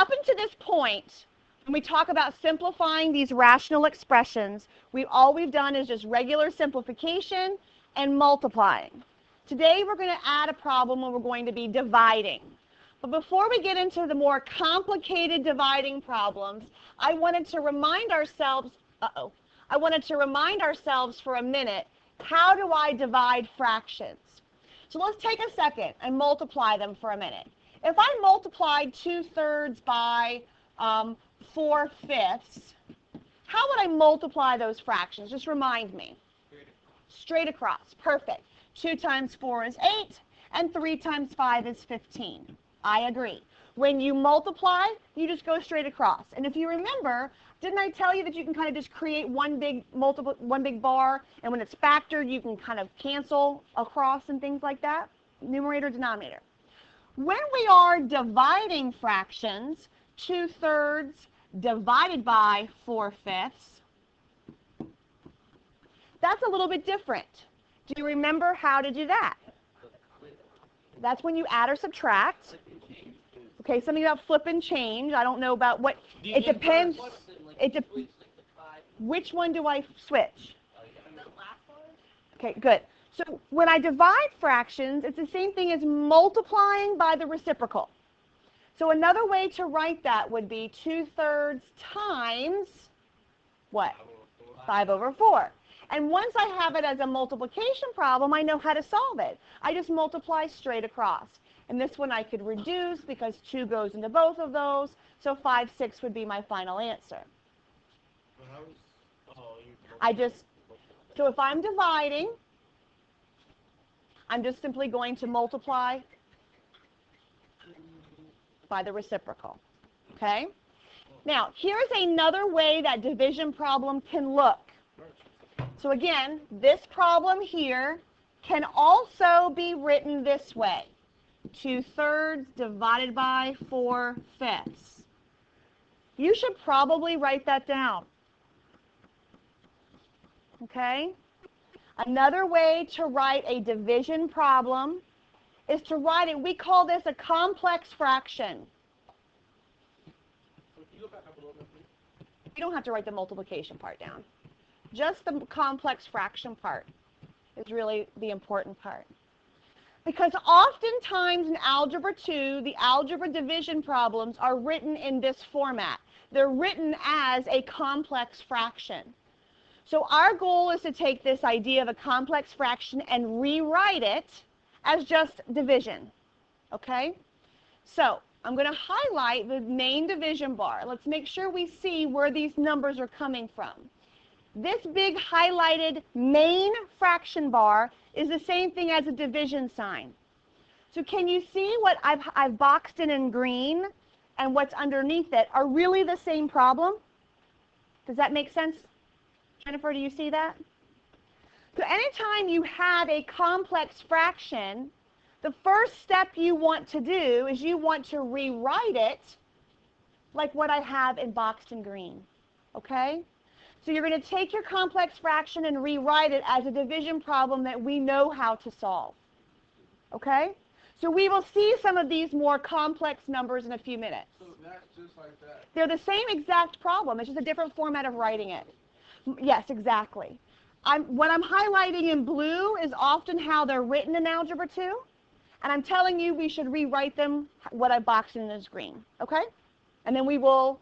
up until this point, when we talk about simplifying these rational expressions, all we've done is just regular simplification and multiplying. Today we're going to add a problem where we're going to be dividing. But before we get into the more complicated dividing problems, I wanted to remind ourselves, for a minute, how do I divide fractions? So let's take a second and multiply them for a minute. If I multiplied 2/3 by 4/5, how would I multiply those fractions? Just remind me. Straight across. Perfect. 2 times 4 is 8, and 3 times 5 is 15. I agree. When you multiply, you just go straight across. And if you remember, didn't I tell you that you can kind of just create one big bar, and when it's factored, you can kind of cancel across and things like that? Numerator, denominator. When we are dividing fractions, 2/3 divided by 4/5, that's a little bit different. Do you remember how to do that? That's when you add or subtract. Okay, something about flip and change. I don't know about what. It depends. Which one do I switch? Okay, good. So when I divide fractions, it's the same thing as multiplying by the reciprocal. So another way to write that would be 2/3 times what? 5/4. And once I have it as a multiplication problem, I know how to solve it. I just multiply straight across. And this one I could reduce because 2 goes into both of those. So 5/6 would be my final answer. So if I'm dividing, I'm just simply going to multiply by the reciprocal. Okay? Now, here's another way that division problem can look. So again, this problem here can also be written this way. 2/3 divided by 4/5. You should probably write that down. Okay? Another way to write a division problem is to write it, we call this a complex fraction. You don't have to write the multiplication part down. Just the complex fraction part is really the important part. Because oftentimes in Algebra 2, the algebra division problems are written in this format. They're written as a complex fraction. So our goal is to take this idea of a complex fraction and rewrite it as just division. Okay? So I'm going to highlight the main division bar. Let's make sure we see where these numbers are coming from. This big highlighted main fraction bar is the same thing as a division sign. So can you see what I've boxed in green and what's underneath it are really the same problem? Does that make sense? Jennifer, do you see that? So anytime you have a complex fraction, the first step you want to do is you want to rewrite it like what I have in boxed in green. Okay? So you're going to take your complex fraction and rewrite it as a division problem that we know how to solve. Okay? So we will see some of these more complex numbers in a few minutes. So that's just like that. They're the same exact problem. It's just a different format of writing it. Yes, exactly. What I'm highlighting in blue is often how they're written in Algebra 2. And I'm telling you we should rewrite them what I boxed in as green. Okay? And then we will...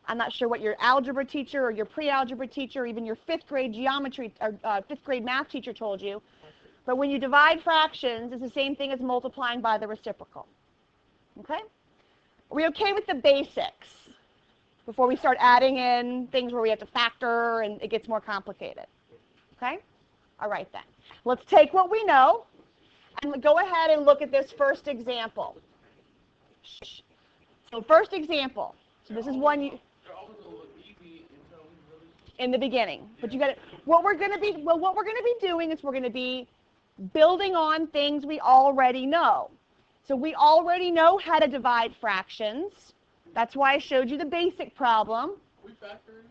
I'm not sure what your algebra teacher or your pre-algebra teacher or even your 5th grade geometry or 5th grade math teacher told you. But when you divide fractions, it's the same thing as multiplying by the reciprocal. Okay? Are we okay with the basics before we start adding in things where we have to factor and it gets more complicated? Okay? All right then. Let's take what we know and go ahead and look at this first example. So first example. So this is one you... in the beginning, but you got to. What we're going to be doing is we're going to be building on things we already know. So we already know how to divide fractions. That's why I showed you the basic problem. We factor?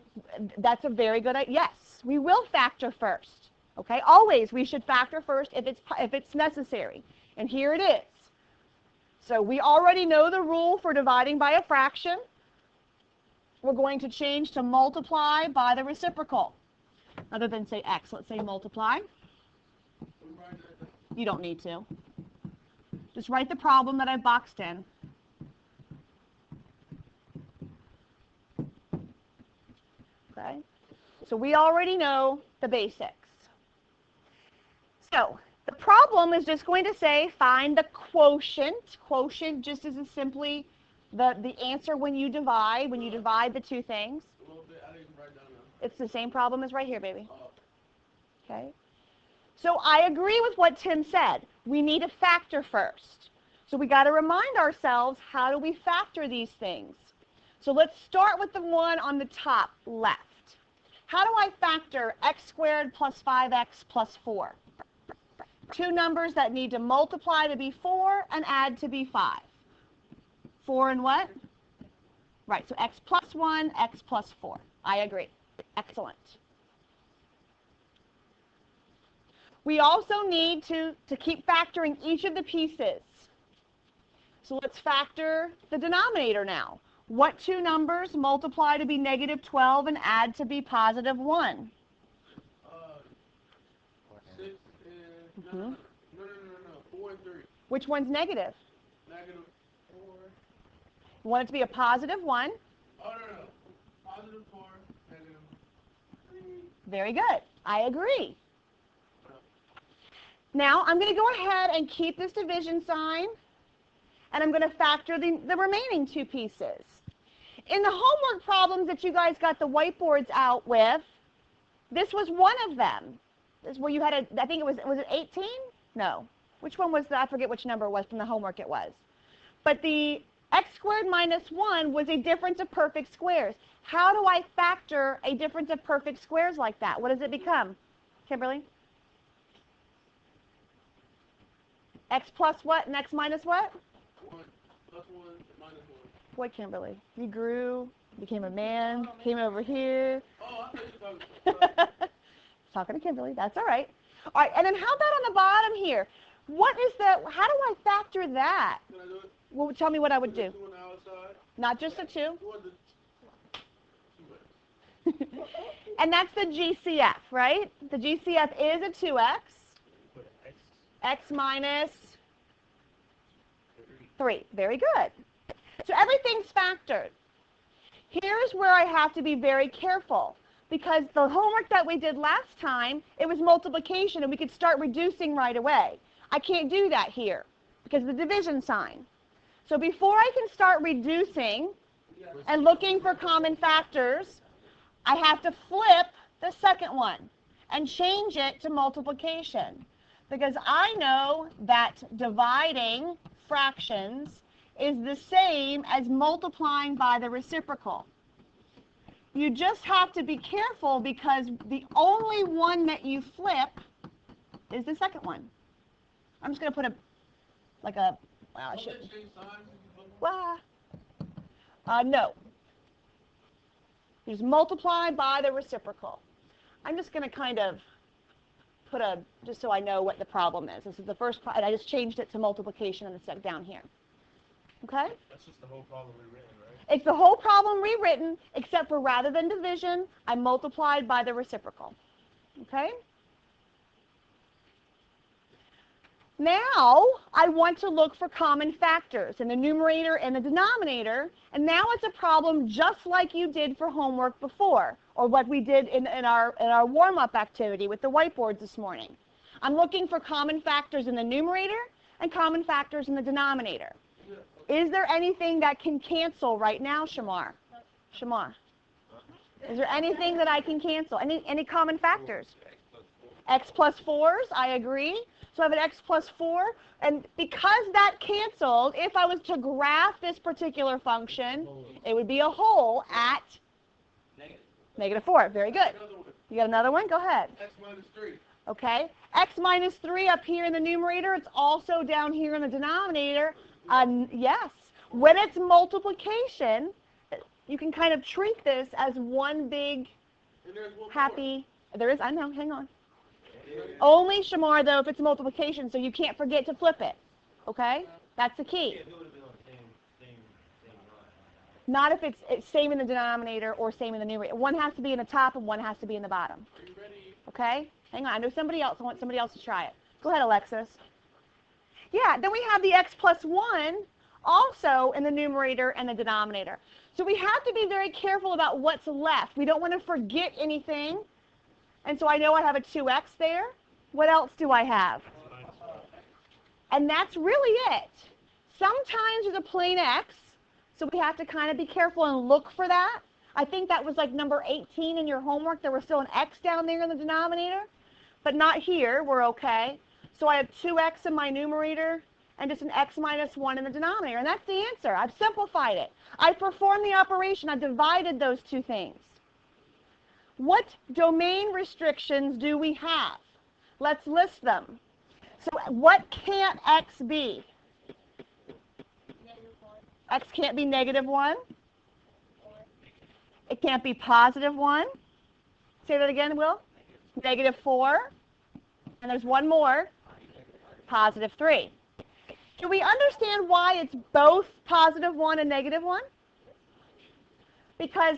That's a very good idea. Yes, we will factor first. Okay, always we should factor first if it's necessary. And here it is. So we already know the rule for dividing by a fraction. we're going to change to multiply by the reciprocal. Other than say x, let's say multiply. You don't need to. Just write the problem that I boxed in. Okay? So we already know the basics. So the problem is just going to say find the quotient. Quotient just is simply the answer when you divide the two things. A little bit. I didn't write down now. It's the same problem as right here, baby. Okay? So I agree with what Tim said. We need a factor first. So we got to remind ourselves, how do we factor these things? So let's start with the one on the top left. How do I factor x squared plus 5x plus 4? Two numbers that need to multiply to be 4 and add to be 5. 4 and what? Right, so x plus 1, x plus 4. I agree. Excellent. We also need to keep factoring each of the pieces. So let's factor the denominator now. What two numbers multiply to be negative 12 and add to be positive 1? 6 and... No, 4 and 3. Which one's negative? Negative 4. You want it to be a positive 1. Oh, no. Positive 4, negative 3. Very good. I agree. Now, I'm going to go ahead and keep this division sign, and I'm going to factor the remaining two pieces. In the homework problems that you guys got the whiteboards out with, this was one of them. This is where you had I think was it 18? No. Which one was I forget which number it was from the homework it was. But the x squared minus 1 was a difference of perfect squares. How do I factor a difference of perfect squares like that? What does it become? Kimberly? X plus what and x minus what? 1 plus 1 minus 1. What, Kimberly? You grew, became a man, came over here. Oh, I thought you were talking. Talking to Kimberly. That's all right. All right, and then how about on the bottom here? What is the, how do I factor that? Can I do it? Well, tell me what I would do. 2 on the outside. Not just the 2. Or the 2x. And that's the GCF, right? The GCF is a 2x. X minus 3. Very good. So everything's factored. Here's where I have to be very careful, because the homework that we did last time, it was multiplication and we could start reducing right away. I can't do that here because of the division sign. So before I can start reducing and looking for common factors, I have to flip the second one and change it to multiplication, because I know that dividing fractions is the same as multiplying by the reciprocal. You just have to be careful, because the only one that you flip is the second one. I'm just going to put well, I shouldn't. Well, no. You just multiply by the reciprocal. I'm just going to kind of put just so I know what the problem is. This is the first part. I just changed it to multiplication and it's down here. Okay? That's just the whole problem rewritten, right? It's the whole problem rewritten, except for rather than division, I multiplied by the reciprocal. Okay? Now, I want to look for common factors in the numerator and the denominator, and now it's a problem just like you did for homework before, or what we did in our warm-up activity with the whiteboards this morning. I'm looking for common factors in the numerator and common factors in the denominator. Is there anything that can cancel right now, Shamar? Shamar? Is there anything that I can cancel? Any common factors? X plus 4s, I agree. So I have an x plus 4, and because that canceled, if I was to graph this particular function, it would be a hole at negative 4. Very good. You got another one? Go ahead. X minus 3. Okay. X minus 3 up here in the numerator. It's also down here in the denominator. Yes. When it's multiplication, you can kind of treat this as one big happy. There is, I know, hang on. Only, Shamar, though, if it's multiplication, so you can't forget to flip it. Okay? That's the key. Not if it's same in the denominator or same in the numerator. One has to be in the top and one has to be in the bottom. Are you ready? Okay? Hang on. I know somebody else. I want somebody else to try it. Go ahead, Alexis. Yeah, then we have the x plus 1 also in the numerator and the denominator. So we have to be very careful about what's left. We don't want to forget anything. And so I know I have a 2x there. What else do I have? And that's really it. Sometimes there's a plain x, so we have to kind of be careful and look for that. I think that was like number 18 in your homework. There was still an x down there in the denominator, but not here. We're okay. So I have 2x in my numerator and just an x minus 1 in the denominator. And that's the answer. I've simplified it. I've performed the operation. I've divided those two things. What domain restrictions do we have? Let's list them. So what can't x be? X can't be negative 1. It can't be positive 1. Say that again, Will. Negative 4. And there's one more. Positive 3. Do we understand why it's both positive 1 and negative 1? Because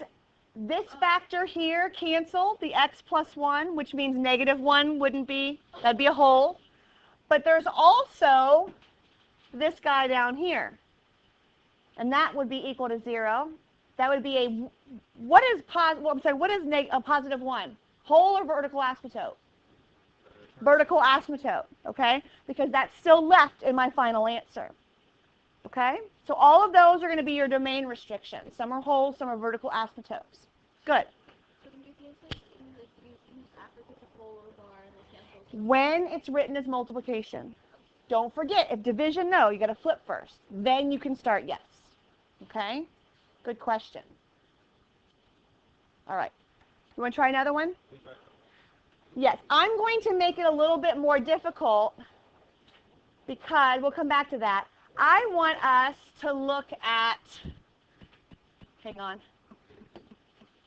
this factor here canceled, the x plus 1, which means negative 1 wouldn't be, that'd be a whole. But there's also this guy down here. And that would be equal to 0. That would be a, what is a positive 1? Whole or vertical asymptote? Vertical asymptote, okay? Because that's still left in my final answer. Okay? So all of those are going to be your domain restrictions. Some are whole, some are vertical asymptotes. Good. When it's written as multiplication. Don't forget, if division, no, you got to flip first. Then you can start yes. Okay? Good question. All right. You want to try another one? Yes. I'm going to make it a little bit more difficult because we'll come back to that. I want us to look at, hang on.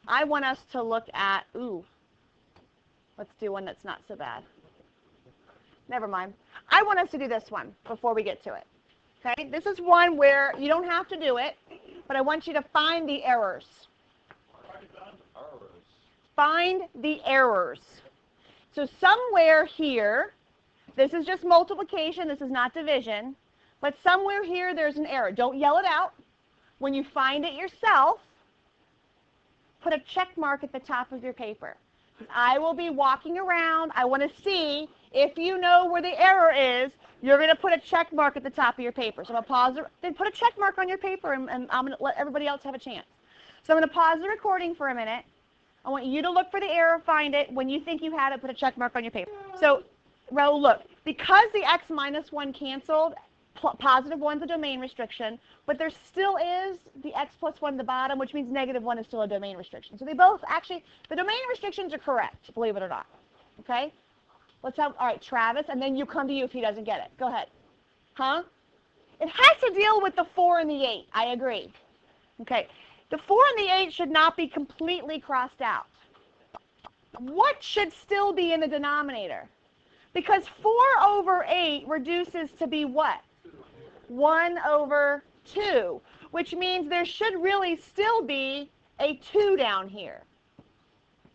I want us to look at, let's do one that's not so bad. Never mind. I want us to do this one before we get to it. Okay? This is one where you don't have to do it, but I want you to find the errors. Find the errors. So somewhere here, this is just multiplication, this is not division, but somewhere here there's an error. Don't yell it out. When you find it yourself, put a check mark at the top of your paper. I will be walking around. I want to see if you know where the error is. You're going to put a check mark at the top of your paper. So I'm going to pause it. Then put a check mark on your paper, and I'm going to let everybody else have a chance. So I'm going to pause the recording for a minute. I want you to look for the error, find it. When you think you have it, put a check mark on your paper. So, Raul, look. Because the x minus 1 canceled, positive 1's a domain restriction, but there still is the x plus 1 at the bottom, which means negative 1 is still a domain restriction. So they both actually, the domain restrictions are correct, believe it or not. Okay? Let's have, all right, Travis, and then you come to you if he doesn't get it. Go ahead. Huh? It has to deal with the 4 and the 8. I agree. Okay. The 4 and the 8 should not be completely crossed out. What should still be in the denominator? Because 4 over 8 reduces to be what? 1 over 2, which means there should really still be a 2 down here.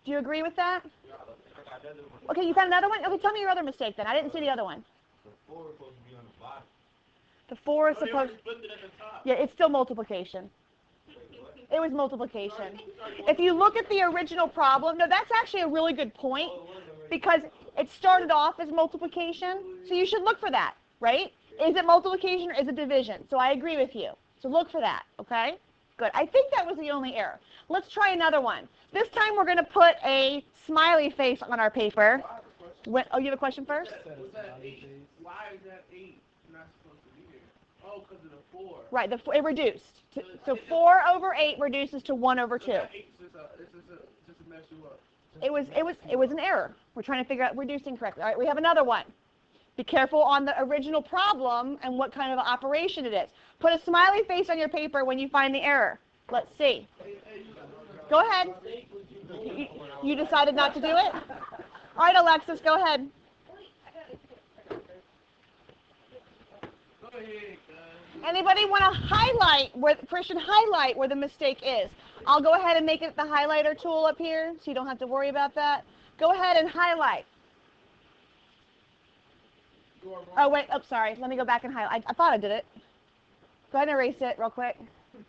Do you agree with that? Okay, you found another one? Okay, tell me your other mistake then. I didn't see the other one. The 4 is supposed to be on the bottom. The 4 is supposed to it at the top. Yeah, it's still multiplication. It was multiplication. If you look at the original problem, no, that's actually a really good point because it started off as multiplication, so you should look for that, right? Is it multiplication or is it division? So I agree with you. So look for that, okay? Good. I think that was the only error. Let's try another one. This time we're going to put a smiley face on our paper. Oh, you have a question first? Was that 8? Why is that 8 not supposed to be here? Oh, because of the 4. Right, it reduced. So 4 over 8 reduces to 1 over 2. So 8 is just to mess you up. It was an error. We're trying to figure out reducing correctly. All right, we have another one. Be careful on the original problem and what kind of operation it is. Put a smiley face on your paper when you find the error. Let's see. Go ahead. You decided not to do it? All right, Alexis, go ahead. Go ahead, guys. Anybody want to highlight where, Christian, highlight where the mistake is? I'll go ahead and make it the highlighter tool up here so you don't have to worry about that. Go ahead and highlight. Oh, wait, oh, sorry. Let me go back and highlight. I thought I did it. Go ahead and erase it real quick. All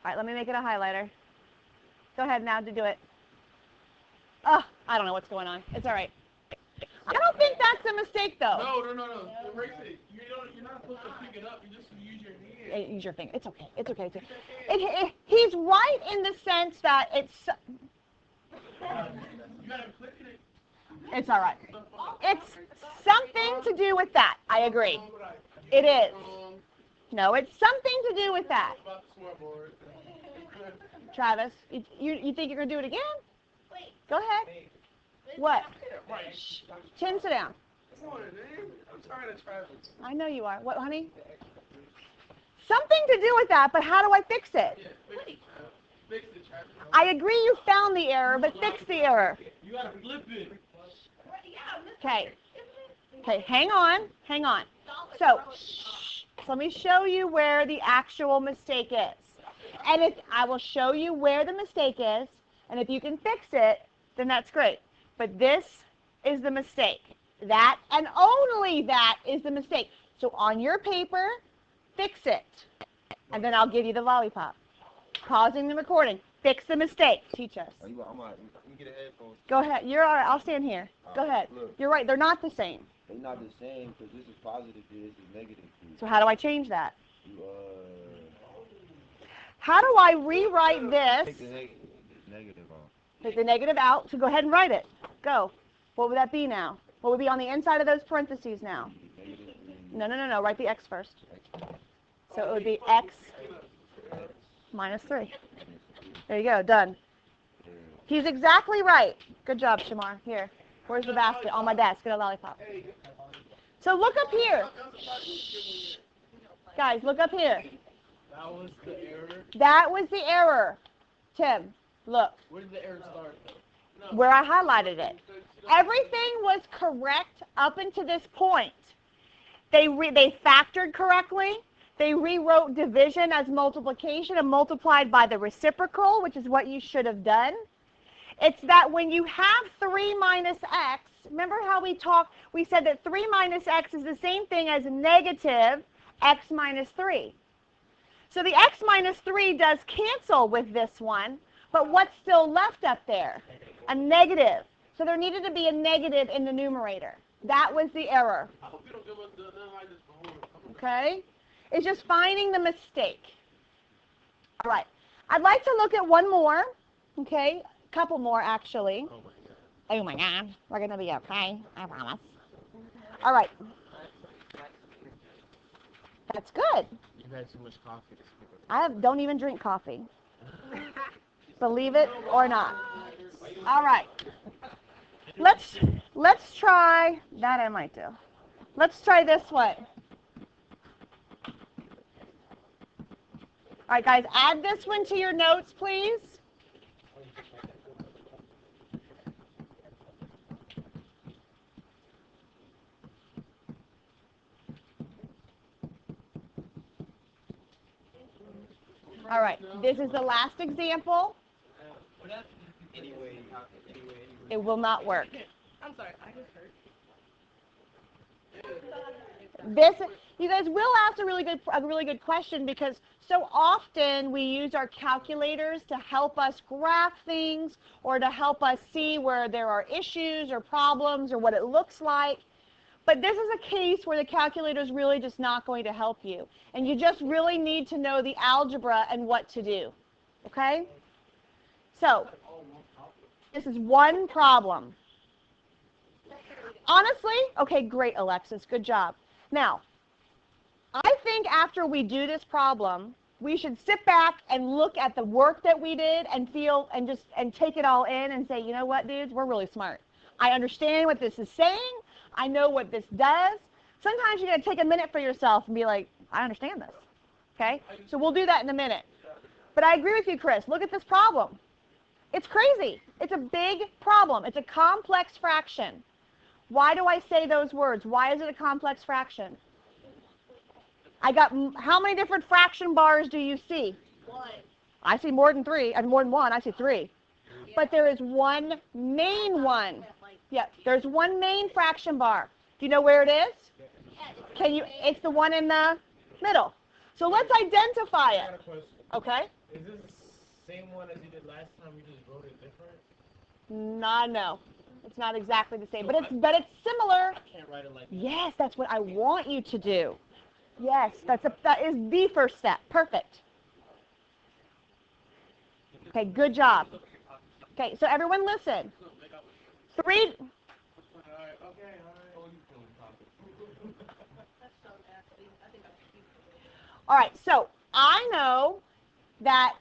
right, let me make it a highlighter. Go ahead now to do it. Oh, I don't know what's going on. It's all right. I don't think that's a mistake, though. No. Erase it. You're not supposed to pick it up. You just use your hand. Use your finger. It's okay. It's okay. He's right in the sense that it's... You gotta click it. It's all right. It's something to do with that. I agree. It is. No, it's something to do with that. Travis, you think you're going to do it again? Go ahead. What? Shh. Tim, sit down. I'm tired of Travis. I know you are. What, honey? Something to do with that, but how do I fix it? Fix it, Travis. I agree you found the error, but fix the error. You gotta flip it. Okay. Okay, hang on. So let me show you where the actual mistake is. And if I will show you where the mistake is, and if you can fix it, then that's great. But this is the mistake. That and only that is the mistake. So on your paper, fix it. And then I'll give you the lollipop. Pausing the recording. Fix the mistake. Teach us. Let me get a headphone. Go ahead. You're all right. I'll stand here. Go ahead. Look. You're right. They're not the same. They're not the same because this is positive here, this is negative here. So how do I change that? You, How do I rewrite this? take the negative off. Take the negative out. So go ahead and write it. Go. What would that be now? What would be on the inside of those parentheses now? No. Write the x first. So it would be x minus 3. There you go. Done. He's exactly right. Good job, Shamar. Here. Where's the basket? On my desk. Get a lollipop. So look up here. Shh. Guys, look up here. That was the error. That was the error. Tim, look. Where did the error start? No. Where I highlighted it. Everything was correct up until this point. They factored correctly. They rewrote division as multiplication and multiplied by the reciprocal, which is what you should have done. It's that when you have 3 minus x, remember how we said that 3 minus x is the same thing as negative x minus 3. So the x minus 3 does cancel with this one, but what's still left up there? A negative. So there needed to be a negative in the numerator. That was the error. I hope you don't give us nothing like this before. Okay? It's just finding the mistake. All right. I'd like to look at one more. Okay? A couple more, actually. Oh, my God. We're going to be okay. I promise. All right. That's good. You've had too much coffee. Don't even drink coffee. Believe it or not. All right. Let's try that. I might do. Let's try this one. All right, guys, add this one to your notes, please. All right, this is the last example. It will not work. I'm sorry, I just heard. You guys will ask a really good question because so often we use our calculators to help us graph things or to help us see where there are issues or problems or what it looks like. But this is a case where the calculator is really just not going to help you. And you just really need to know the algebra and what to do. Okay? So, this is one problem. Honestly, okay, great, Alexis. Good job. Now, I think after we do this problem, we should sit back and look at the work that we did and feel and take it all in and say, you know what, dudes, we're really smart. I understand what this is saying. I know what this does. Sometimes you got to take a minute for yourself and be like, I understand this. Okay? So we'll do that in a minute. But I agree with you, Chris. Look at this problem. It's crazy. It's a big problem. It's a complex fraction. Why do I say those words? Why is it a complex fraction? I got, how many different fraction bars do you see? 1. I see more than 3, and more than 1, I see 3. But there is one main one. Yeah, there's one main fraction bar. Do you know where it is? Can you, it's the one in the middle. So let's identify I got a it. question. Okay? Is this the same one as you did last time? You just wrote it different? No. It's not exactly the same, but it's similar. I can't write it like that. Yes, that's what I want you to do. Yes, that is the first step. Perfect. Okay, good job. Okay, so everyone listen. 3. Alright, okay, All right, so I know that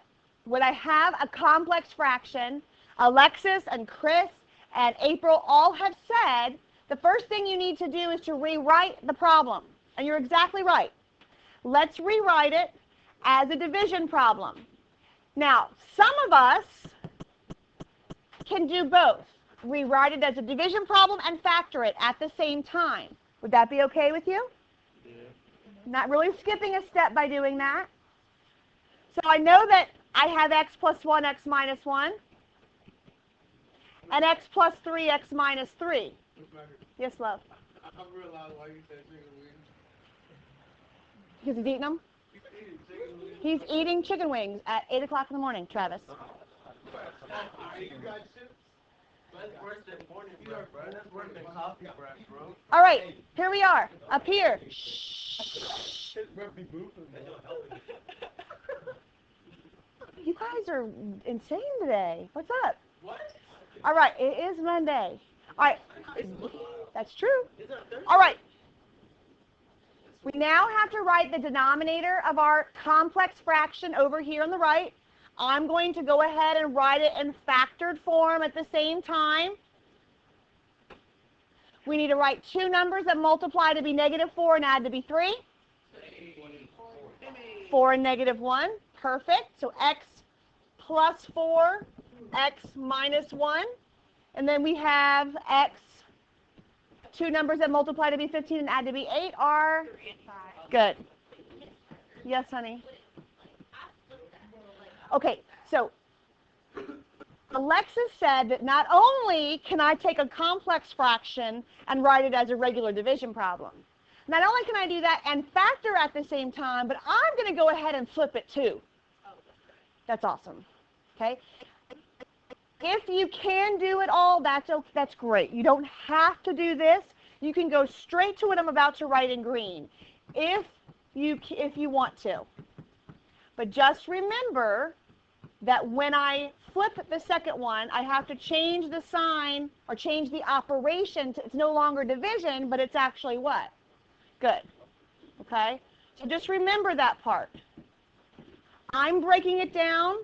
when I have a complex fraction, Alexis and Chris and April all have said the first thing you need to do is to rewrite the problem. And you're exactly right. Let's rewrite it as a division problem. Now, some of us can do both. Rewrite it as a division problem and factor it at the same time. Would that be okay with you? yeah. Not really skipping a step by doing that. So I know that I have x plus 1, x minus 1, and x plus 3, x minus 3. Yes, love? I realized why you said chicken wings. Because he's eating them? He's eating chicken wings at 8 o'clock in the morning, Travis. You got chips? That's worse than morning breath, bro. That's worse than coffee breath, bro. All right, here we are, up here. Shh. You guys are insane today. What's up? What? All right, it is Monday. All right, that's true. All right. We now have to write the denominator of our complex fraction over here on the right. I'm going to go ahead and write it in factored form at the same time. We need to write two numbers that multiply to be -4 and add to be 3. 4 and -1. Perfect. So x plus 4, x minus 1. And then we have x, two numbers that multiply to be 15 and add to be 8 are? 3 and 5. Good. Yes, honey. Okay, so Alexis said that not only can I take a complex fraction and write it as a regular division problem, not only can I do that and factor at the same time, but I'm going to go ahead and flip it too. That's awesome. Okay? If you can do it all, that's great. You don't have to do this. You can go straight to what I'm about to write in green if you want to. But just remember that when I flip the second one, I have to change the sign or change the operation to, it's no longer division, but it's actually what? Good. Okay? So just remember that part. I'm breaking it down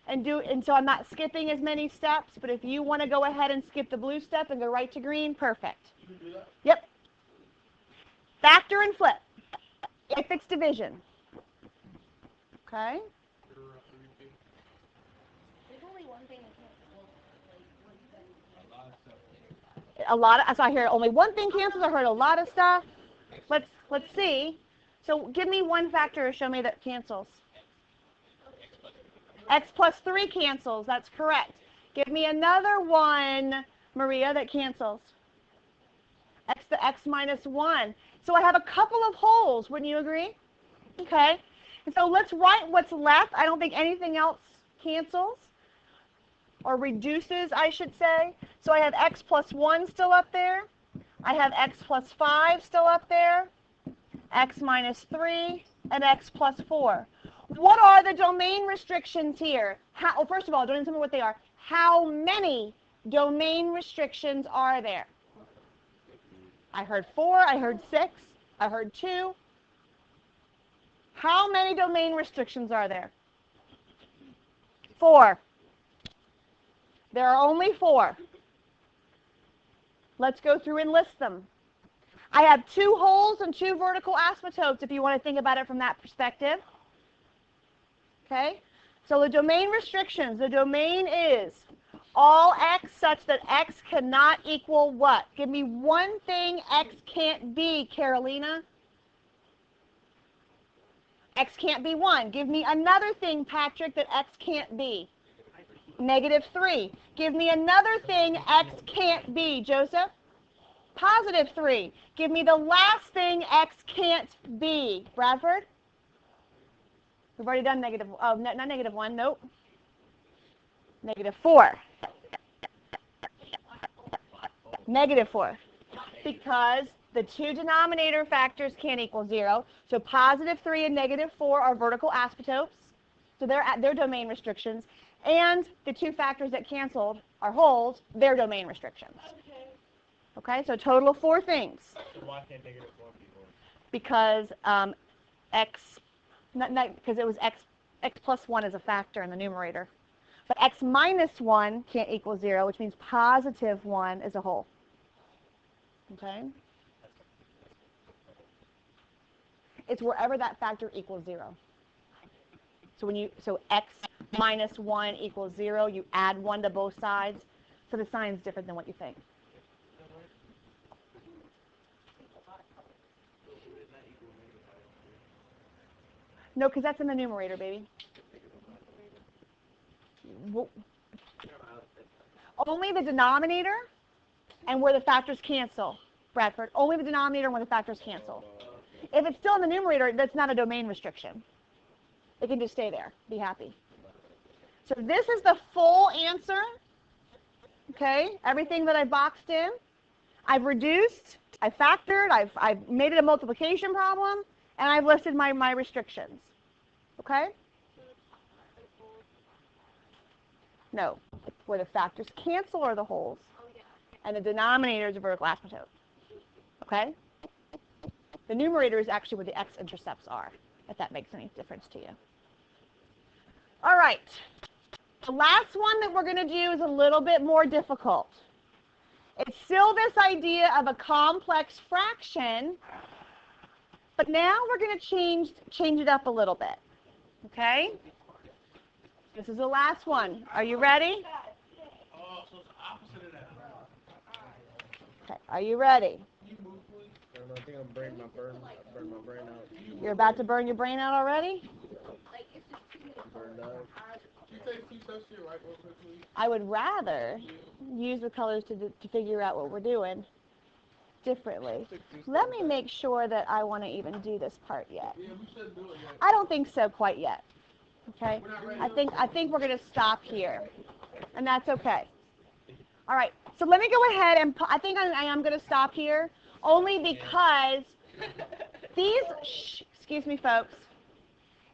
and so I'm not skipping as many steps, but if you want to go ahead and skip the blue step and go right to green, perfect. Yep. Factor and flip. If it's division. Okay? There's only one thing I can't. A lot of, so I hear only one thing cancels. I heard a lot of stuff. Let's see. So give me one factor to show me that cancels. X plus 3 cancels. That's correct. Give me another one, Maria, that cancels. X to x minus 1. So I have a couple of holes. Wouldn't you agree? Okay. And so let's write what's left. I don't think anything else cancels or reduces, I should say. So I have x plus 1 still up there. I have x plus 5 still up there. X minus 3 and x plus 4. What are the domain restrictions here? Well, first of all, don't tell me what they are. How many domain restrictions are there? I heard 4, I heard 6, I heard 2. How many domain restrictions are there? 4. There are only 4. Let's go through and list them. I have 2 holes and 2 vertical asymptotes if you want to think about it from that perspective. Okay? So the domain restrictions, the domain is all x such that x cannot equal what? Give me one thing x can't be, Carolina. X can't be 1. Give me another thing, Patrick, that X can't be. -3. Give me another thing X can't be, Joseph. +3. Give me the last thing X can't be, Bradford. We've already done negative, oh, not -1, nope. -4. -4. Because the two denominator factors can't equal 0. So +3 and -4 are vertical asymptotes. So they're at their domain restrictions. And the two factors that canceled are wholes, their domain restrictions. Okay, so a total of 4 things. So why can't -4 be 4? Because X, because it was X plus 1 is a factor in the numerator. But X minus 1 can't equal 0, which means +1 is a whole. Okay? It's wherever that factor equals 0. So so X minus 1 equals 0, you add 1 to both sides. So the sign's different than what you think. No, because that's in the numerator, baby. Only the denominator and where the factors cancel, Bradford. Only the denominator and where the factors cancel. If it's still in the numerator, that's not a domain restriction. It can just stay there. Be happy. So this is the full answer. Okay, everything that I boxed in. I've reduced, I factored, I've made it a multiplication problem, and I've listed my restrictions. Okay? No, where the factors cancel are the wholes, and the denominator is a vertical asymptote. Okay? The numerator is actually where the x-intercepts are, if that makes any difference to you. All right. The last one that we're going to do is a little bit more difficult. It's still this idea of a complex fraction, but now we're going to change it up a little bit. Okay? This is the last one. Are you ready? Oh, so it's the opposite of that. Okay. Are you ready? I think I'm burning my brain out. You're about to burn your brain out already? I'm burned out. Can you take 2 steps to your right real quick, please? I would rather use the colors to figure out what we're doing differently. Let me make sure that I want to even do this part yet. Yeah, we shouldn't do it yet. I don't think so quite yet. Okay? I think we're going to stop here. And that's okay. All right. So let me go ahead and I think I am going to stop here only because these excuse me folks.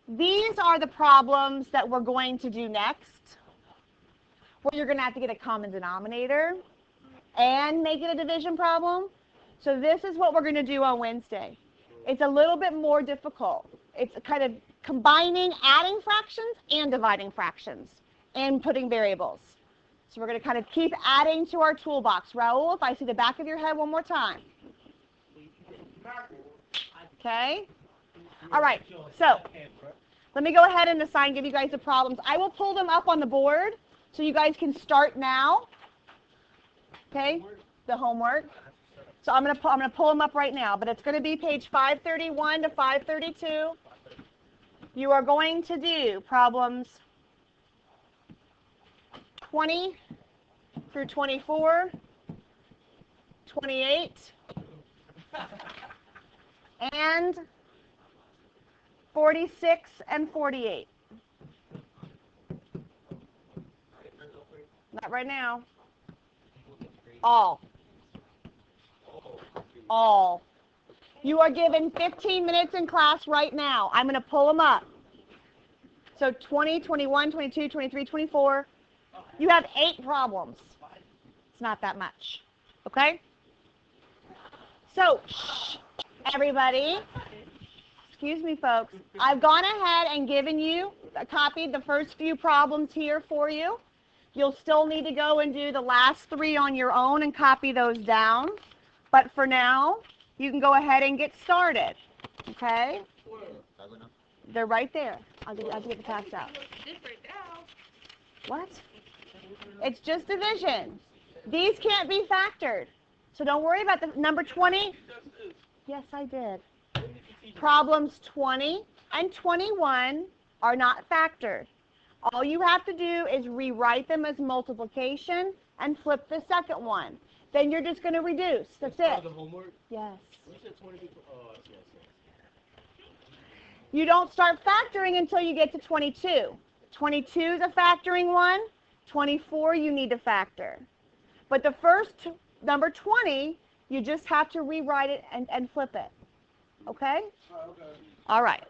These are the problems that we're going to do next, where you're going to have to get a common denominator and make it a division problem. So this is what we're going to do on Wednesday. It's a little bit more difficult. It's kind of combining, adding fractions and dividing fractions and putting variables. So we're going to kind of keep adding to our toolbox. Raul, if I see the back of your head one more time. Okay? All right. So let me go ahead and give you guys the problems. I will pull them up on the board so you guys can start now. Okay? The homework. So I'm going to pull them up right now, but it's going to be page 531 to 532. You are going to do problems 20 through 24, 28, and 46 and 48. Not right now. All. You are given 15 minutes in class right now. I'm going to pull them up. So 20, 21, 22, 23, 24. You have 8 problems. It's not that much. Okay? So, everybody, excuse me, folks. I've gone ahead and given you, copied the first few problems here for you. You'll still need to go and do the last 3 on your own and copy those down. But for now, you can go ahead and get started. Okay? They're right there. I'll have to get the facts out. What? It's just division. These can't be factored. So don't worry about the number 20. Yes, I did. Problems 20 and 21 are not factored. All you have to do is rewrite them as multiplication and flip the second one. Then you're just going to reduce. That's it. The homework? Yes. You said 22. Oh, yes. You don't start factoring until you get to 22. 22 is a factoring one. 24 you need to factor. But the first number 20, you just have to rewrite it and flip it. Okay? Okay. All right.